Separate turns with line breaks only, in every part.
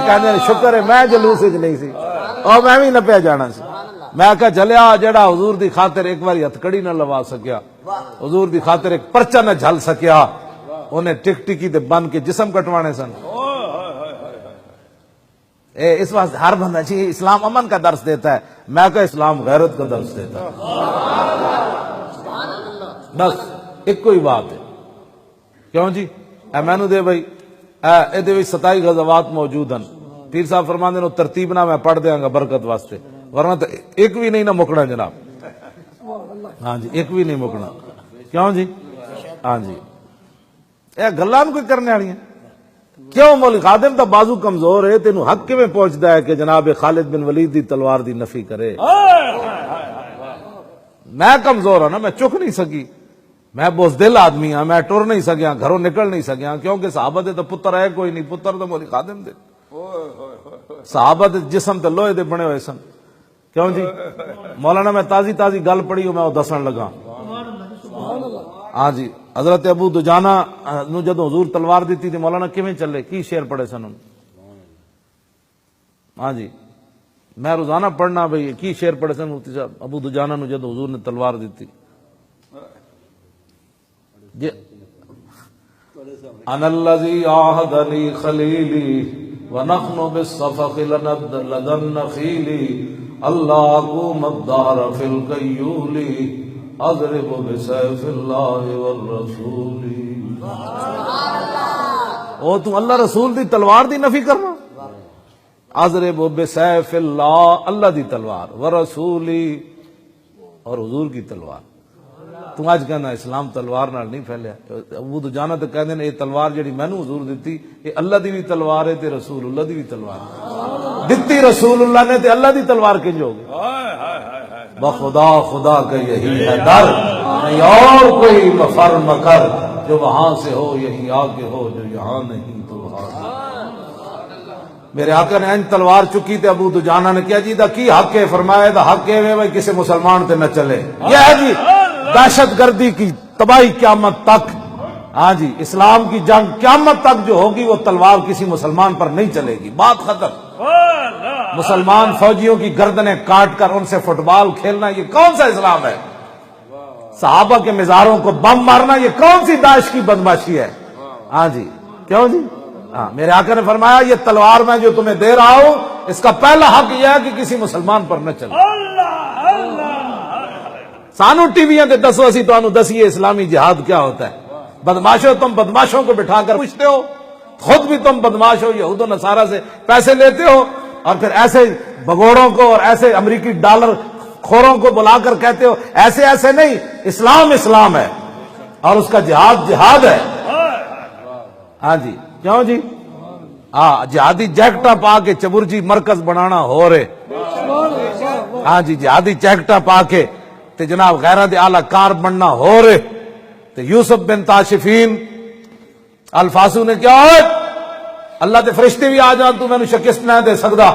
کہنے شکر ہے میں جلوس وچ نہیں سی اور میں بھی نہ پیا جانا سی. میں کہا چلیا جڑا حضور دی خاطر ایک باری ہتھکڑی نہ لوا سکیا, حضور دی خاطر ایک پرچہ نہ جھل سکیا, انہیں ٹک ٹکی تے بن کے جسم کٹوانے سن. اس واسطے ہر بندہ جی اسلام امن کا درس دیتا ہے, میں کہا اسلام غیرت کا درس دیتا ہے. بس ایک کوئی بات ہے. کیوں جی اے مینو دے بھائی اے دے 27 غزوات موجود ہیں. پیر صاحب فرماندے نو ترتیب نہ میں پڑھ دیاں گا برکت واسطے, ورنہ تو ایک بھی نہیں نہ مکنا جناب. ہاں جی ایک بھی نہیں مکنا. کیوں جی ہاں جی اے گلاں کوئی کرنے والی ہیں. کیوں مولی خادم تو بازو کمزور ہے, تینوں حق کیویں پہنچدا ہے کہ جناب خالد بن ولید دی تلوار دی نفی کرے. میں کمزور ہوں نا, میں چک نہیں سکی, میں بزدل آدمی ہاں, میں ٹر نہیں سکیا, گھروں نکل نہیں سکیا, کیونکہ صحابہ دے تو پتر ہے کوئی نہیں, پتر تو مولی خادم دے. صحابہ دے جسم تے لوہے دے بنے ہوئے سن. کیوں جی مولانا میں تازی گل پڑھی ہوں, میں وہ دسن لگا. ہاں جی حضرت ابو دجانہ نو جدو حضور تلوار دیتی تھی مولانا کیویں چلے, کی شعر پڑھے سن. ہاں جی میں روزانہ پڑھنا بھئی کی شعر پڑھے سن مفتی صاحب ابو دجانہ نو جدو حضور نے تلوار دیتی. جی انا الذی عاہدنی خلیلی ونحن بالصفق لدى النخیل اللہ اقوم الدار فی القیول اضرب بسیف اللہ والرسول. او تو اللہ رسول دی تلوار دی نفی کرنا, اضرب بسیف اللہ اللہ دی تلوار ورسولی اور حضور کی تلوار. تو آج کہنا اسلام تلوار نال نہیں پھیلیا. ابو دجانہ تے کہندے نے یہ تلوار جڑی مینوں حضور دیتی یہ اللہ دی بھی تلوار ہے تے رسول اللہ دی بھی تلوار ہے. دتی رسول اللہ نے تے اللہ دی تلوار کنج ہو گئی. بخدا خدا کا یہی ہے در, نہیں اور کوئی مفر مکر, جو وہاں سے ہو یہی آگے ہو, جو یہاں نہیں تو وہاں. میرے آقا نے تلوار چکی تے ابو دجانہ نے کیا جی دا کی حق ہے, فرمایا دا حق ہے بھائی کسی مسلمان تے نہ چلے. یہ ہے جی دہشت گردی کی تباہی قیامت تک. ہاں جی اسلام کی جنگ قیامت تک جو ہوگی وہ تلوار کسی مسلمان پر نہیں چلے گی. بات ختم. مسلمان فوجیوں کی گردنیں کاٹ کر ان سے فٹ بال کھیلنا یہ کون سا اسلام ہے؟ صحابہ کے مزاروں کو بم مارنا یہ کون سی داعش کی بدماشی ہے؟ ہاں جی کیوں جی ہاں میرے آقا نے فرمایا یہ تلوار میں جو تمہیں دے رہا ہوں اس کا پہلا حق یہ ہے کہ کسی مسلمان پر نہ چلے. سانو ٹی ویاں تے دسو اسی تانوں دسیے اسلامی جہاد کیا ہوتا ہے. بدماشوں تم بدماشوں کو بٹھا کر پوچھتے ہو, خود بھی تم بدماش ہو, یہود و نصارہ سے پیسے لیتے ہو اور پھر ایسے بگوڑوں کو اور ایسے امریکی ڈالر خوروں کو بلا کر کہتے ہو ایسے ایسے نہیں, اسلام اسلام ہے اور اس کا جہاد جہاد ہے. ہاں جی کیوں جی ہاں جہادی جیکٹا پا کے چبرجی مرکز بنانا ہو رہے. ہاں جی جہادی جیکٹا پا کے تے جناب غیرت اعلی کار بننا ہو رہے. تے یوسف بن تاشفین الفاسو نے کیا ہے اللہ تے فرشتے بھی آ جان تو میں نے شکست نہ دے سکتا.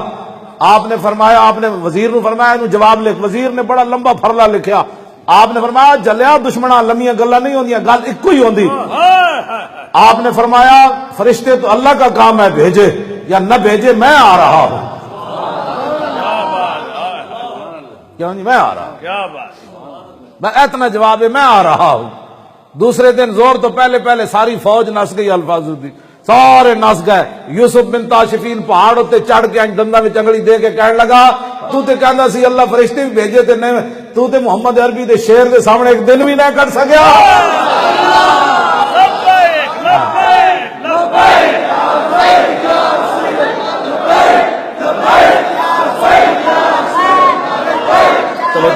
آپ نے فرمایا, آپ نے وزیر نو فرمایا انہوں جواب لکھ. وزیر نے بڑا لمبا پھرلا لکھیا. آپ نے فرمایا جلیا دشمناں لمیاں گلاں نہیں ہوندیاں, گل ایک ہی ہوندی. آپ نے فرمایا فرشتے تو اللہ کا کام ہے بھیجے یا نہ بھیجے, میں آ رہا ہوں. کیوں جی میں آ رہا ہوں, میں اتنا جواب ہے میں آ رہا ہوں. دوسرے دن زور تو پہلے ساری فوج نس گئی. الفاظ دی سارے نس گئے. یوسف بن تاشفین پہاڑ تے چڑھ کے دندا وچ انگلی دے کے کہنے لگا تو تے کہندا سی اللہ فرشتے بھی بھیجے تے نہیں, تو تے محمد عربی دے شیر دے سامنے ایک دن بھی نہ کر سکیا. چلو